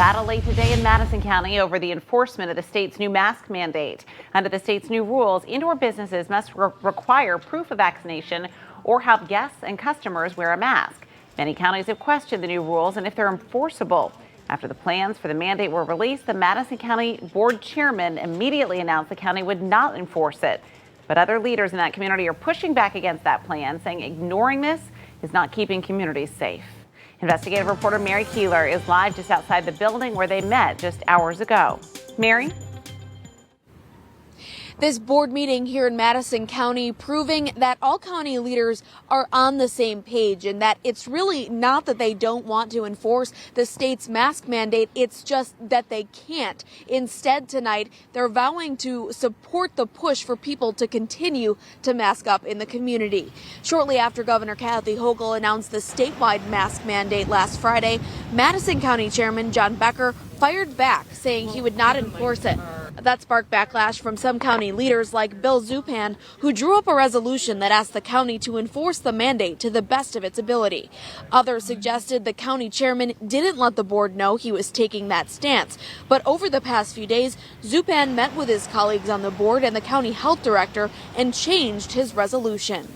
Battle late today in Madison County over the enforcement of the state's new mask mandate. Under the state's new rules, indoor businesses must require proof of vaccination or have guests and customers wear a mask. Many counties have questioned the new rules and if they're enforceable. After the plans for the mandate were released, the Madison County Board Chairman immediately announced the county would not enforce it. But other leaders in that community are pushing back against that plan, saying ignoring this is not keeping communities safe. Investigative reporter Mary Keeler is live just outside the building where they met just hours ago. Mary? This board meeting here in Madison County proving that all county leaders are on the same page and that it's really not that they don't want to enforce the state's mask mandate, it's just that they can't. Instead, tonight, they're vowing to support the push for people to continue to mask up in the community. Shortly after Governor Kathy Hochul announced the statewide mask mandate last Friday, Madison County Chairman John Becker fired back, saying he would not enforce it. That sparked backlash from some county leaders like Bill Zupan, who drew up a resolution that asked the county to enforce the mandate to the best of its ability. Others suggested the county chairman didn't let the board know he was taking that stance. But over the past few days, Zupan met with his colleagues on the board and the county health director and changed his resolution.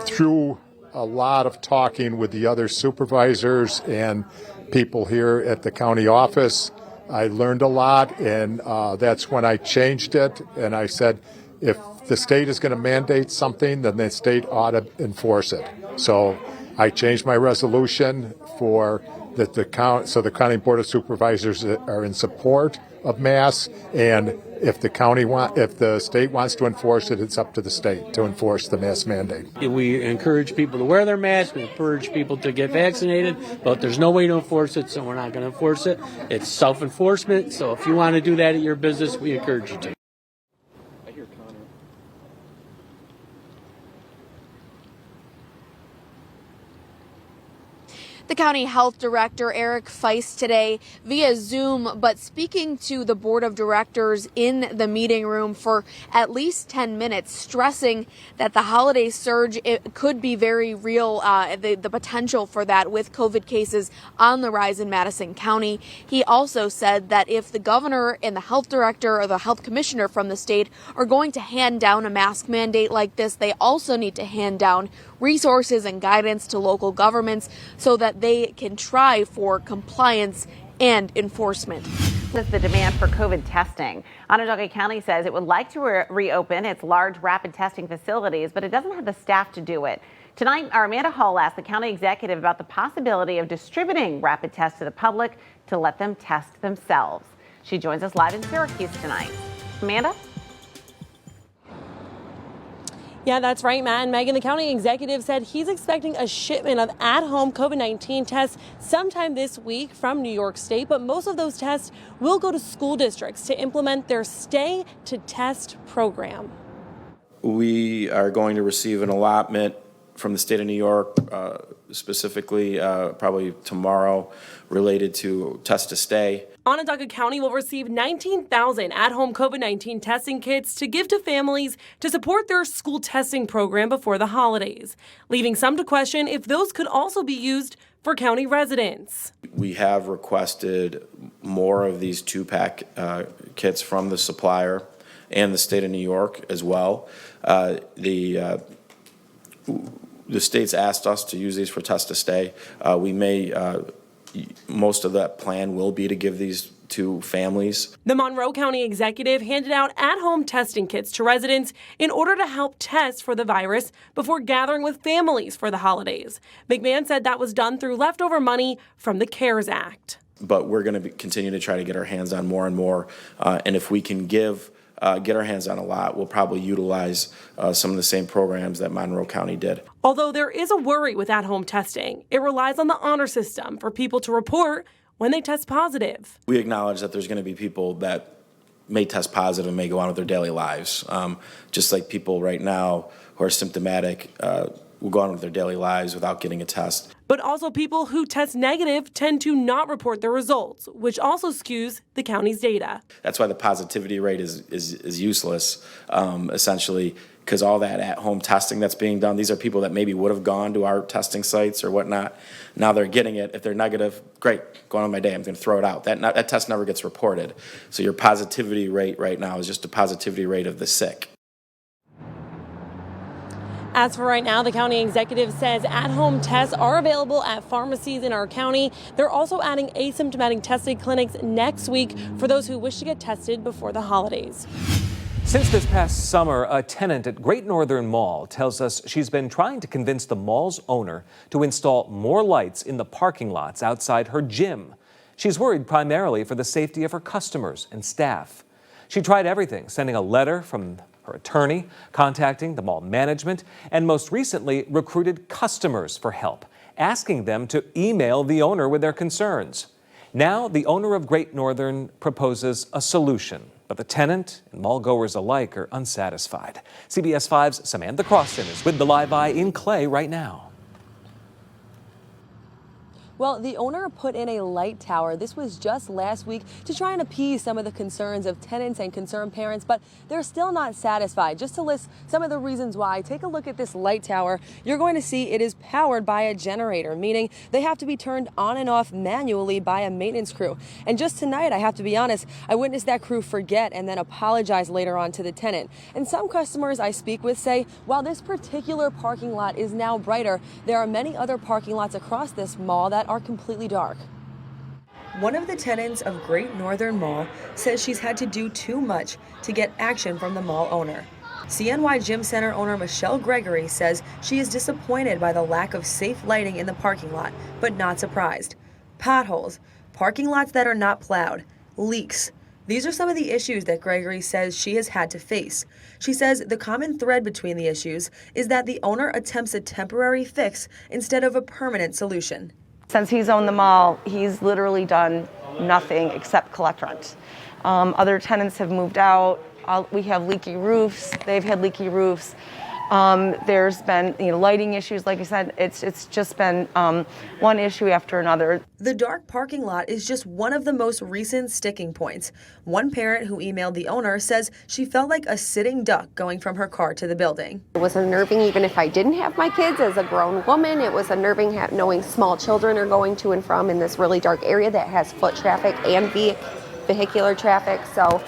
Through a lot of talking with the other supervisors and people here at the county office, I learned a lot, and that's when I changed it. And I said, if the state is going to mandate something, then the state ought to enforce it. So I changed my resolution for that the county board of supervisors are in support of masks, and if the state wants to enforce it, it's up to the state to enforce the mask mandate. We encourage people to wear their masks. We encourage people to get vaccinated, but there's no way to enforce it, so we're not going to enforce it. It's self-enforcement, so if you want to do that at your business, we encourage you to. The county health director, Eric Feist, today via Zoom, but speaking to the board of directors in the meeting room for at least 10 minutes, stressing that the holiday surge, it could be very real, the potential for that with COVID cases on the rise in Madison County. He also said that if the governor and the health director or the health commissioner from the state are going to hand down a mask mandate like this, they also need to hand down resources and guidance to local governments so that they can try for compliance and enforcement. With the demand for COVID testing, Onondaga County says it would like to reopen its large rapid testing facilities, but it doesn't have the staff to do it. Tonight, our Amanda Hall asked the county executive about the possibility of distributing rapid tests to the public to let them test themselves. She joins us live in Syracuse tonight. Amanda? Yeah, that's right, Matt and Megan. The county executive said he's expecting a shipment of at-home COVID-19 tests sometime this week from New York State, but most of those tests will go to school districts to implement their Stay to Test program. We are going to receive an allotment from the state of New York, specifically probably tomorrow, related to Test to Stay. Onondaga County will receive 19,000 at-home COVID-19 testing kits to give to families to support their school testing program before the holidays, leaving some to question if those could also be used for county residents. We have requested more of these two-pack kits from the supplier and the state of New York as well. The state's asked us to use these for Test to Stay. We may. Most of that plan will be to give these to families. The Monroe County executive handed out at-home testing kits to residents in order to help test for the virus before gathering with families for the holidays. McMahon said that was done through leftover money from the CARES Act. But we're going to continue to try to get our hands on more and more. And if we can get our hands on a lot, we'll probably utilize some of the same programs that Monroe County did. Although there is a worry with at-home testing, it relies on the honor system for people to report when they test positive. We acknowledge that there's going to be people that may test positive and may go on with their daily lives. Just like people right now who are symptomatic, will go on with their daily lives without getting a test. But also people who test negative tend to not report their results, which also skews the county's data. That's why the positivity rate is useless, essentially, because all that at-home testing that's being done, these are people that maybe would have gone to our testing sites or whatnot. Now they're getting it. If they're negative, great, going on my day, I'm going to throw it out. That test never gets reported. So your positivity rate right now is just a positivity rate of the sick. As for right now, the county executive says at-home tests are available at pharmacies in our county. They're also adding asymptomatic testing clinics next week for those who wish to get tested before the holidays. Since this past summer, a tenant at Great Northern Mall tells us she's been trying to convince the mall's owner to install more lights in the parking lots outside her gym. She's worried primarily for the safety of her customers and staff. She tried everything, sending a letter from her attorney, contacting the mall management, and most recently recruited customers for help, asking them to email the owner with their concerns. Now, the owner of Great Northern proposes a solution, but the tenant and mall goers alike are unsatisfied. CBS 5's Samantha Croston is with the Live Eye in Clay right now. Well, the owner put in a light tower. This was just last week to try and appease some of the concerns of tenants and concerned parents, but they're still not satisfied. Just to list some of the reasons why, take a look at this light tower. You're going to see it is powered by a generator, meaning they have to be turned on and off manually by a maintenance crew. And just tonight, I have to be honest, I witnessed that crew forget and then apologize later on to the tenant. And some customers I speak with say, while this particular parking lot is now brighter, there are many other parking lots across this mall that are completely dark. One of the tenants of Great Northern Mall says she's had to do too much to get action from the mall owner. CNY Gym Center owner Michelle Gregory says she is disappointed by the lack of safe lighting in the parking lot, but not surprised. Potholes, parking lots that are not plowed, leaks. These are some of the issues that Gregory says she has had to face. She says the common thread between the issues is that the owner attempts a temporary fix instead of a permanent solution. Since he's owned the mall, he's literally done nothing except collect rent. Other tenants have moved out. We have leaky roofs. They've had leaky roofs. There's been, lighting issues. Like I said, it's just been one issue after another. The dark parking lot is just one of the most recent sticking points. One parent who emailed the owner says she felt like a sitting duck going from her car to the building. It was unnerving even if I didn't have my kids as a grown woman. It was unnerving knowing small children are going to and from in this really dark area that has foot traffic and vehicular traffic. So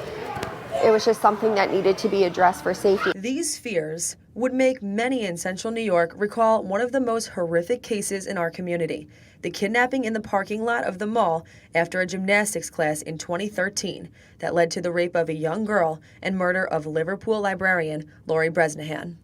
it was just something that needed to be addressed for safety. These fears would make many in central New York recall one of the most horrific cases in our community, the kidnapping in the parking lot of the mall after a gymnastics class in 2013 that led to the rape of a young girl and murder of Liverpool librarian Lori Bresnahan.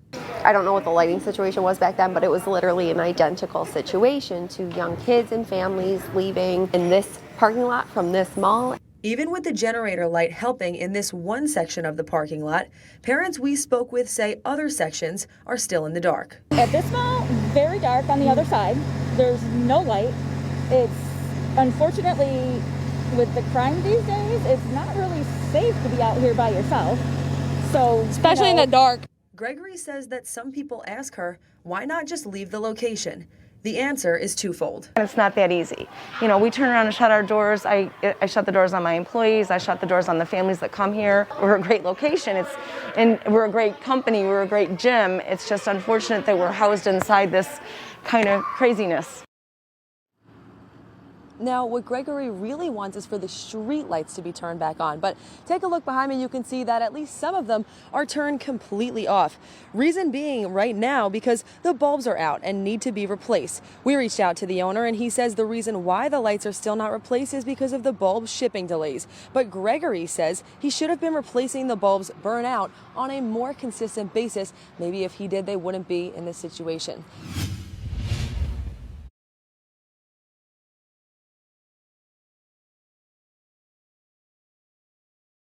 I don't know what the lighting situation was back then, but it was literally an identical situation to young kids and families leaving in this parking lot from this mall. Even with the generator light helping in this one section of the parking lot, parents we spoke with say other sections are still in the dark. At this mall, very dark on the other side. There's no light. It's unfortunately, with the crime these days, it's not really safe to be out here by yourself. So, Especially in the dark. Gregory says that some people ask her, why not just leave the location? The answer is twofold. And it's not that easy. We turn around and shut our doors. I shut the doors on my employees. I shut the doors on the families that come here. We're a great location. And we're a great company. We're a great gym. It's just unfortunate that we're housed inside this kind of craziness. Now, what Gregory really wants is for the street lights to be turned back on. But take a look behind me, you can see that at least some of them are turned completely off. Reason being right now because the bulbs are out and need to be replaced. We reached out to the owner and he says the reason why the lights are still not replaced is because of the bulb shipping delays. But Gregory says he should have been replacing the bulbs burn out on a more consistent basis. Maybe if he did, they wouldn't be in this situation.